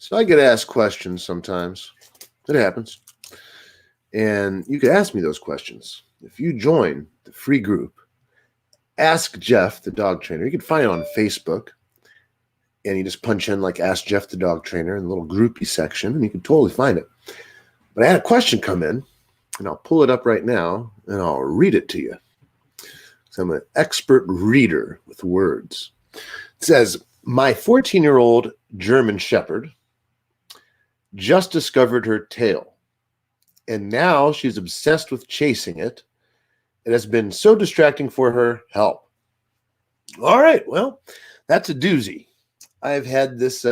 So I get asked questions sometimes. It happens. And you could ask me those questions. If you join the free group, Ask Jeff, the dog trainer, you can find it on Facebook. And you just punch in like Ask Jeff, the dog trainer in the little groupie section, and you can totally find it. But I had a question come in, and I'll pull it up right now, and I'll read it to you. So I'm an expert reader with words. It says, my 14-year-old German Shepherd just discovered her tail, and now she's obsessed with chasing it. It has been so distracting for her. Help. All right, well, that's a doozy. I've had this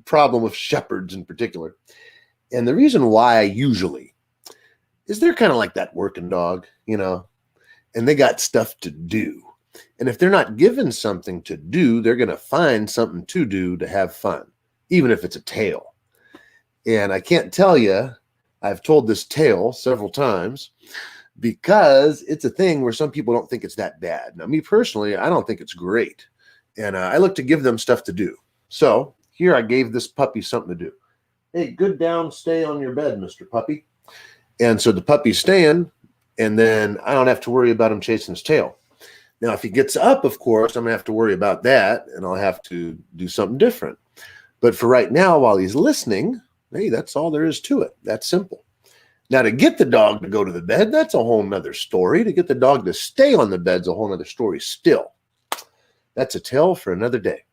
problem with shepherds in particular. And the reason why I usually is they're kind of like that working dog, and they got stuff to do. And if they're not given something to do, they're going to find something to do to have fun, even if it's a tail. And I can't tell you, I've told this tale several times because it's a thing where some people don't think it's that bad. Now, me personally, I don't think it's great. And I look to give them stuff to do. So here I gave this puppy something to do. Hey, good down, stay on your bed, Mr. Puppy. And so the puppy's staying, and then I don't have to worry about him chasing his tail. Now, if he gets up, of course, I'm going to have to worry about that, and I'll have to do something different. But for right now, while he's listening, hey, that's all there is to it. That's simple. Now, to get the dog to go to the bed, that's a whole nother story. To get the dog to stay on the bed's a whole nother story still. That's a tale for another day.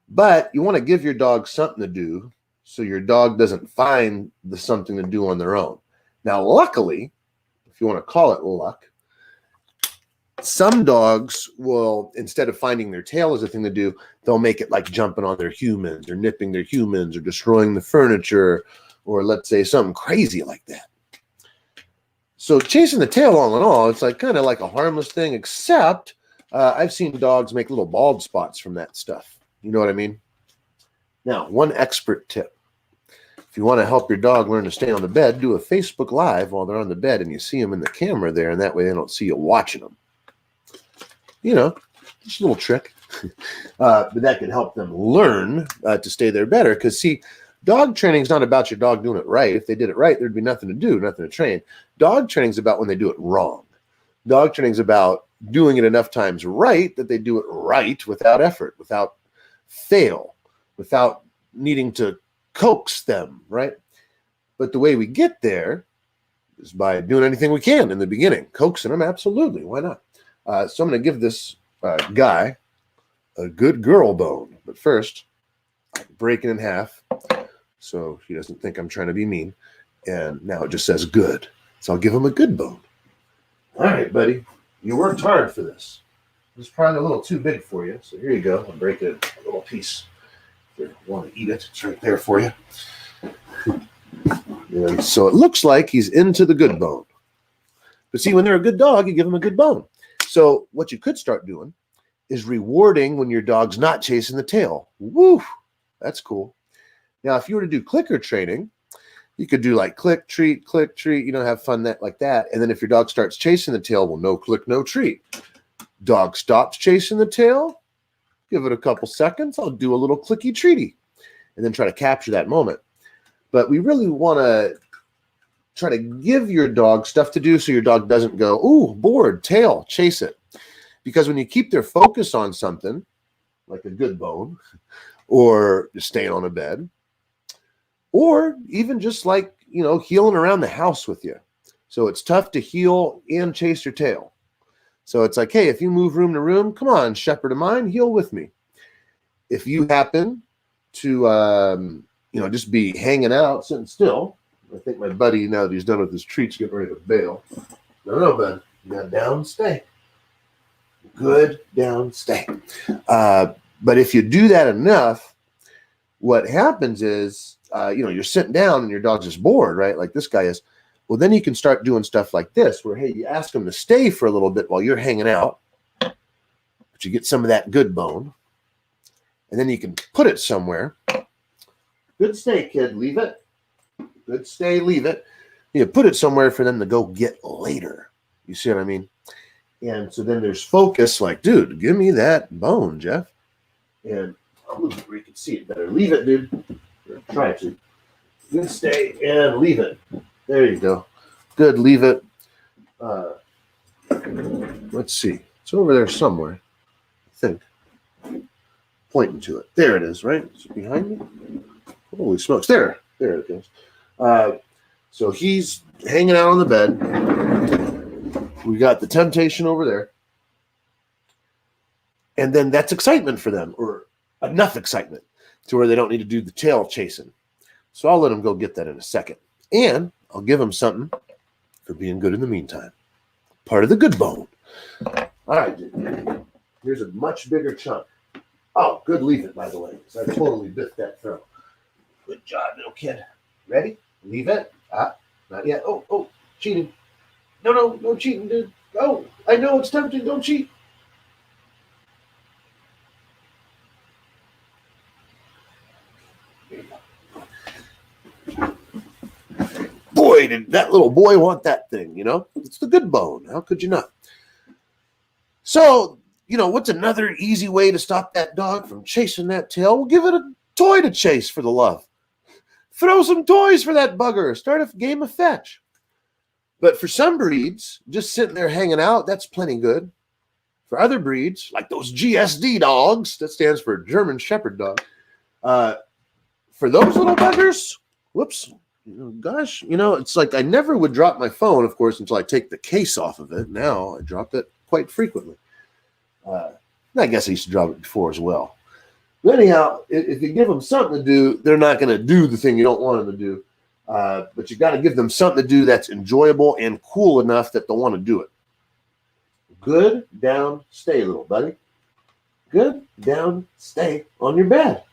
But you want to give your dog something to do so your dog doesn't find the something to do on their own. Now, luckily, if you want to call it luck, some dogs will, instead of finding their tail as a thing to do, they'll make it like jumping on their humans or nipping their humans or destroying the furniture or let's say something crazy like that. So chasing the tail all in all, it's like kind of like a harmless thing, except I've seen dogs make little bald spots from that stuff. You know what I mean? Now, one expert tip. If you want to help your dog learn to stay on the bed, do a Facebook Live while they're on the bed and you see them in the camera there, and that way they don't see you watching them. Just a little trick. But that can help them learn to stay there better. Because, see, dog training is not about your dog doing it right. If they did it right, there'd be nothing to do, nothing to train. Dog training is about when they do it wrong. Dog training is about doing it enough times right that they do it right without effort, without fail, without needing to coax them, right? But the way we get there is by doing anything we can in the beginning. Coaxing them, absolutely. Why not? So I'm going to give this guy a good girl bone. But first, break it in half so he doesn't think I'm trying to be mean. And now it just says good. So I'll give him a good bone. All right, buddy. You worked hard for this. It's probably a little too big for you. So here you go. I'll break it a little piece. If you want to eat it, it's right there for you. And so it looks like he's into the good bone. But see, when they're a good dog, you give them a good bone. So what you could start doing is rewarding when your dog's not chasing the tail. Woo! That's cool. Now, if you were to do clicker training, you could do like click, treat, have fun like that. And then if your dog starts chasing the tail, well, no click, no treat. Dog stops chasing the tail, give it a couple seconds, I'll do a little clicky treaty, and then try to capture that moment. But we really want to try to give your dog stuff to do so your dog doesn't go, ooh, bored, tail, chase it. Because when you keep their focus on something, like a good bone, or just staying on a bed, or even just like, healing around the house with you. So it's tough to heel and chase your tail. So it's like, hey, if you move room to room, come on, shepherd of mine, heel with me. If you happen to, just be hanging out, sitting still, I think my buddy, now that he's done with his treats, getting ready to bail. No, bud, you got down, stay. Good down, stay. But if you do that enough, what happens is, you're sitting down and your dog's just bored, right? Like this guy is. Well, then you can start doing stuff like this where, hey, you ask him to stay for a little bit while you're hanging out, but you get some of that good bone, and then you can put it somewhere. Good stay, kid. Leave it. Good stay, leave it. You put it somewhere for them to go get later. You see what I mean? And so then there's focus like, dude, give me that bone, Jeff. And I'll move it where you can see it better. Leave it, dude. Try to. Good stay and leave it. There you go. Good, leave it. Let's see. It's over there somewhere, I think. Pointing to it. There it is, right? Is it behind me? Holy smokes. There it goes. So he's hanging out on the bed. We got the temptation over there. And then that's excitement for them, or enough excitement to where they don't need to do the tail chasing. So I'll let them go get that in a second. And I'll give them something for being good in the meantime. Part of the good bone. All right, dude. Here's a much bigger chunk. Oh, good leave it, by the way, because I totally biffed that throw. Good job, little kid. Ready? Leave it. Not yet. Oh, cheating. No cheating, dude. Oh, I know it's tempting. Don't cheat. Boy, did that little boy want that thing, you know? It's the good bone. How could you not? So, what's another easy way to stop that dog from chasing that tail? We'll give it a toy to chase, for the love. Throw some toys for that bugger. Start a game of fetch. But for some breeds, just sitting there hanging out, that's plenty good. For other breeds, like those GSD dogs, that stands for German Shepherd dog, for those little buggers, whoops, gosh, it's like I never would drop my phone, of course, until I take the case off of it. Now I drop it quite frequently. I guess I used to drop it before as well. But anyhow, if you give them something to do, they're not going to do the thing you don't want them to do. But you got to give them something to do that's enjoyable and cool enough that they'll want to do it. Good, down, stay, little buddy. Good, down, stay on your bed.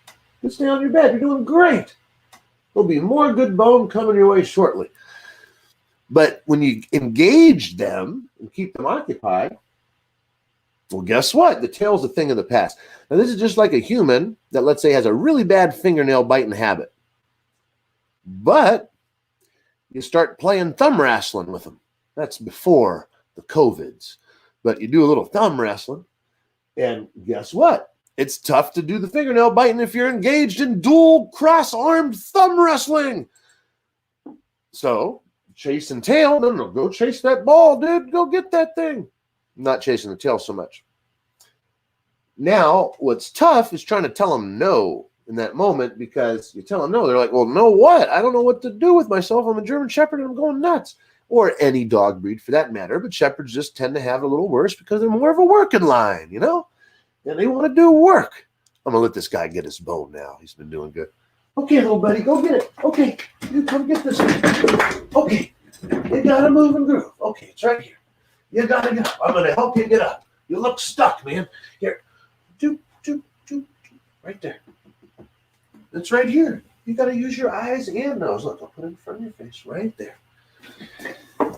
Good, stay on your bed. You're doing great. There'll be more good bone coming your way shortly. But when you engage them and keep them occupied, well, guess what? The tail's a thing of the past. Now, this is just like a human that, let's say, has a really bad fingernail biting habit. But you start playing thumb wrestling with them. That's before the COVIDs. But you do a little thumb wrestling, and guess what? It's tough to do the fingernail biting if you're engaged in dual cross-armed thumb wrestling. So, chasing tail, no, go chase that ball, dude. Go get that thing. Not chasing the tail so much. Now, what's tough is trying to tell them no in that moment, because you tell them no, they're like, well, no what? I don't know what to do with myself. I'm a German Shepherd and I'm going nuts. Or any dog breed for that matter, but Shepherds just tend to have it a little worse because they're more of a working line, and they want to do work. I'm going to let this guy get his bone now. He's been doing good. Okay, little buddy, go get it. Okay, you come get this one. Okay, you got to move and groove. Okay, it's right here. You got to get up. I'm going to help you get up. You look stuck, man. Here. Right there. It's right here. You got to use your eyes and nose. Look, I'll put it in front of your face right there.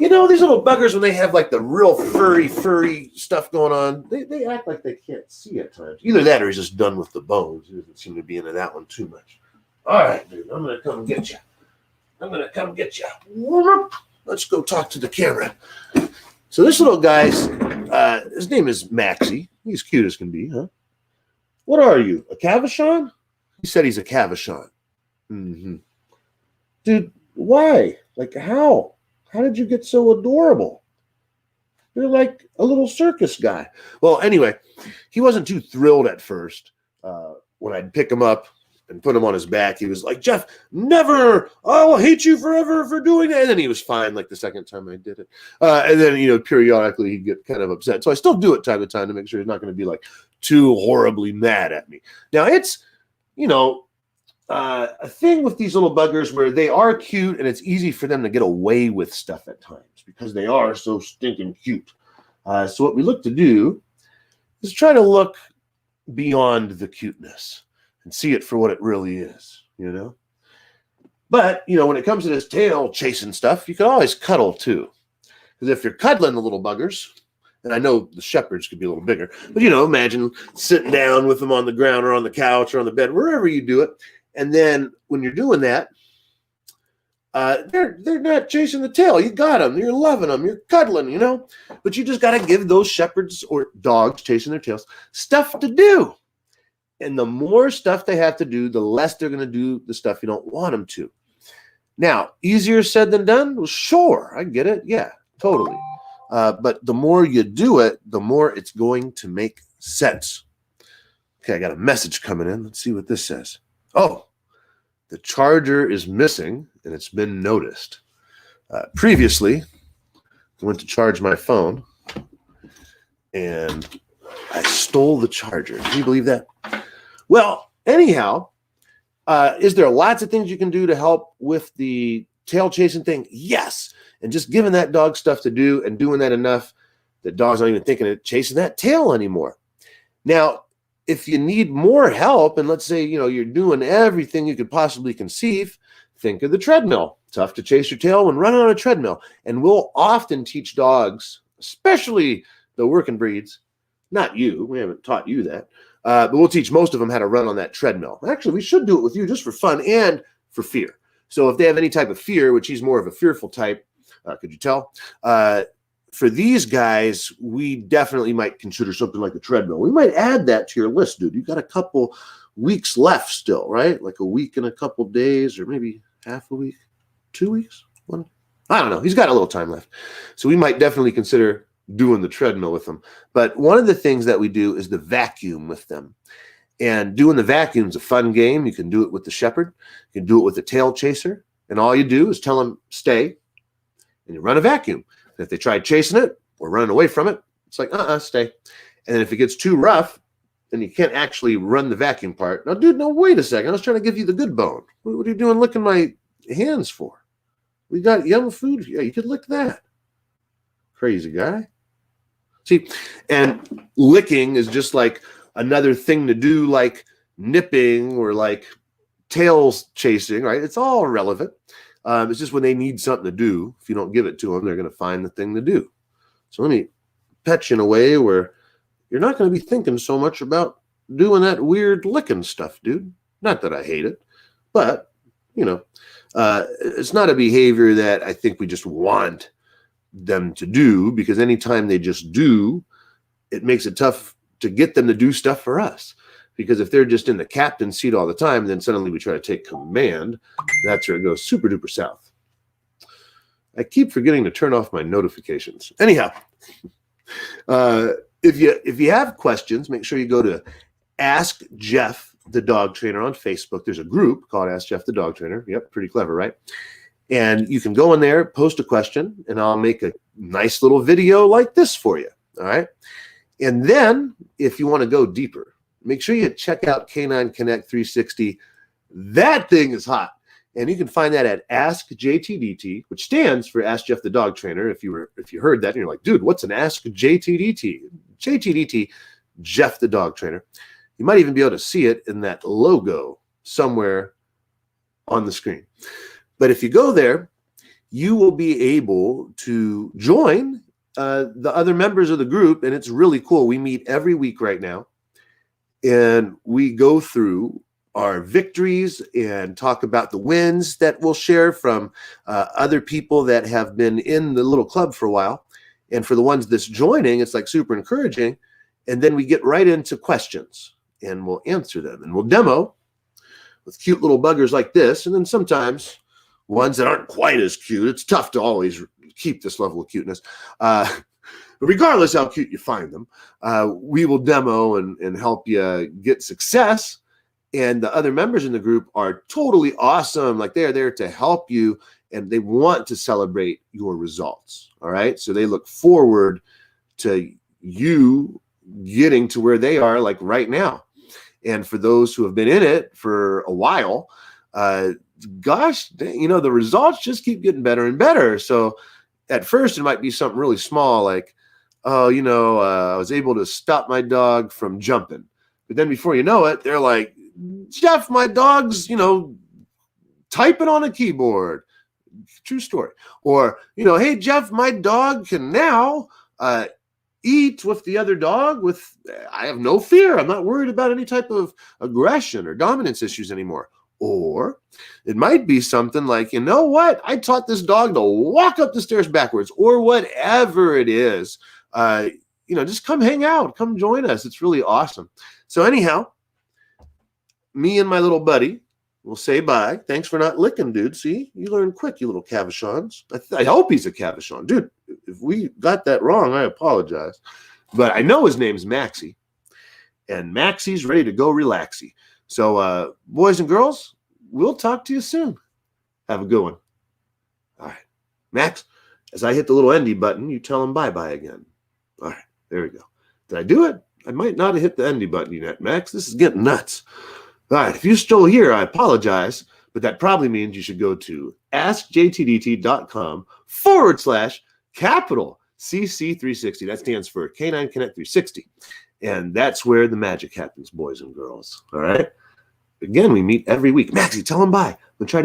These little buggers, when they have like the real furry stuff going on, they act like they can't see at times. Either that or he's just done with the bones. He doesn't seem to be into that one too much. All right, dude, I'm going to come get you. Let's go talk to the camera. So this little guy's, his name is Maxie. He's cute as can be, huh? What are you, a Cavachon? He said he's a Cavachon. Mm-hmm. Dude, why? Like, how? How did you get so adorable? You're like a little circus guy. Well, anyway, he wasn't too thrilled at first. When I'd pick him up and put him on his back, he was like, Jeff, never! I'll hate you forever for doing that. And then he was fine like the second time I did it. And then, periodically he'd get kind of upset. So I still do it time to time to make sure he's not going to be like too horribly mad at me. Now, it's, a thing with these little buggers where they are cute and it's easy for them to get away with stuff at times because they are so stinking cute. So what we look to do is try to look beyond the cuteness and see it for what it really is, But, when it comes to this tail chasing stuff, you can always cuddle too. Because if you're cuddling the little buggers, and I know the Shepherds could be a little bigger, but, imagine sitting down with them on the ground or on the couch or on the bed, wherever you do it. And then when you're doing that, they're not chasing the tail. You got them. You're loving them. You're cuddling, But you just got to give those Shepherds or dogs chasing their tails stuff to do. And the more stuff they have to do, the less they're going to do the stuff you don't want them to. Now, easier said than done? Well, sure, I get it. Yeah, totally. But the more you do it, the more it's going to make sense. Okay, I got a message coming in. Let's see what this says. Oh, the charger is missing, and it's been noticed. Previously, I went to charge my phone, and I stole the charger. Can you believe that? Well, anyhow, is there lots of things you can do to help with the tail chasing thing? Yes. And just giving that dog stuff to do and doing that enough that dog's not even thinking of chasing that tail anymore. Now, if you need more help, and let's say, you're doing everything you could possibly conceive, think of the treadmill. Tough to chase your tail when running on a treadmill. And we'll often teach dogs, especially the working breeds, not you, we haven't taught you that, but we'll teach most of them how to run on that treadmill. Actually, we should do it with you just for fun and for fear. So if they have any type of fear, which he's more of a fearful type, could you tell? For these guys, we definitely might consider something like a treadmill. We might add that to your list, dude. You've got a couple weeks left still, right? Like a week and a couple days, or maybe half a week, 2 weeks, one. I don't know. He's got a little time left. So we might definitely consider doing the treadmill with them. But one of the things that we do is the vacuum with them. And doing the vacuum is a fun game. You can do it with the shepherd. You can do it with the tail chaser. And all you do is tell them, stay, and you run a vacuum. And if they try chasing it or running away from it, it's like, stay. And then if it gets too rough, then you can't actually run the vacuum part. Now, dude, no, wait a second. I was trying to give you the good bone. What are you doing licking my hands for? We got yum food. Yeah, you could lick that. Crazy guy. See, and licking is just like another thing to do, like nipping or like tails chasing, right? It's all relevant. It's just when they need something to do, if you don't give it to them, they're going to find the thing to do. So let me pet you in a way where you're not going to be thinking so much about doing that weird licking stuff, dude. Not that I hate it, but, it's not a behavior that I think we just want them to do, because anytime they just do, it makes it tough to get them to do stuff for us. Because if they're just in the captain's seat all the time, then suddenly we try to take command. That's where it goes super duper south. I keep forgetting to turn off my notifications. Anyhow, if you have questions, make sure you go to Ask Jeff the Dog Trainer on Facebook. There's a group called Ask Jeff the Dog Trainer. Yep, pretty clever, right? And you can go in there, post a question, and I'll make a nice little video like this for you. All right. And then if you want to go deeper, make sure you check out Canine Connect 360. That thing is hot. And you can find that at Ask JTDT, which stands for Ask Jeff the Dog Trainer. If you heard that and you're like, dude, what's an Ask JTDT? JTDT, Jeff the Dog Trainer. You might even be able to see it in that logo somewhere on the screen. But if you go there, you will be able to join the other members of the group, and it's really cool. We meet every week right now, and we go through our victories and talk about the wins that we'll share from other people that have been in the little club for a while. And for the ones that's joining, it's like super encouraging. And then we get right into questions, and we'll answer them, and we'll demo with cute little buggers like this. And then sometimes ones that aren't quite as cute. It's tough to always keep this level of cuteness. But regardless how cute you find them, we will demo and help you get success. And the other members in the group are totally awesome. Like, they are there to help you, and they want to celebrate your results. All right. So they look forward to you getting to where they are, like right now. And for those who have been in it for a while, gosh, the results just keep getting better and better. So at first it might be something really small, like, I was able to stop my dog from jumping. But then before you know it, they're like, Jeff, my dog's, typing on a keyboard. True story. Or, hey, Jeff, my dog can now eat with the other dog I have no fear. I'm not worried about any type of aggression or dominance issues anymore. Or it might be something like, you know what? I taught this dog to walk up the stairs backwards, or whatever it is. Just come hang out, come join us. It's really awesome. So anyhow, me and my little buddy will say bye. Thanks for not licking, dude. See, you learn quick, you little Cavachons. I hope he's a Cavachon. Dude, if we got that wrong, I apologize. But I know his name's Maxie. And Maxie's ready to go relaxy. So, boys and girls, we'll talk to you soon. Have a good one. All right. Max, as I hit the little endy button, you tell him bye-bye again. All right. There we go. Did I do it? I might not have hit the endy button yet, Max. This is getting nuts. All right. If you're still here, I apologize. But that probably means you should go to askjtdt.com/capital CC360. That stands for Canine Connect 360. And that's where the magic happens, boys and girls. All right. Again, we meet every week. Maxie, tell them bye. I'm going to try to hit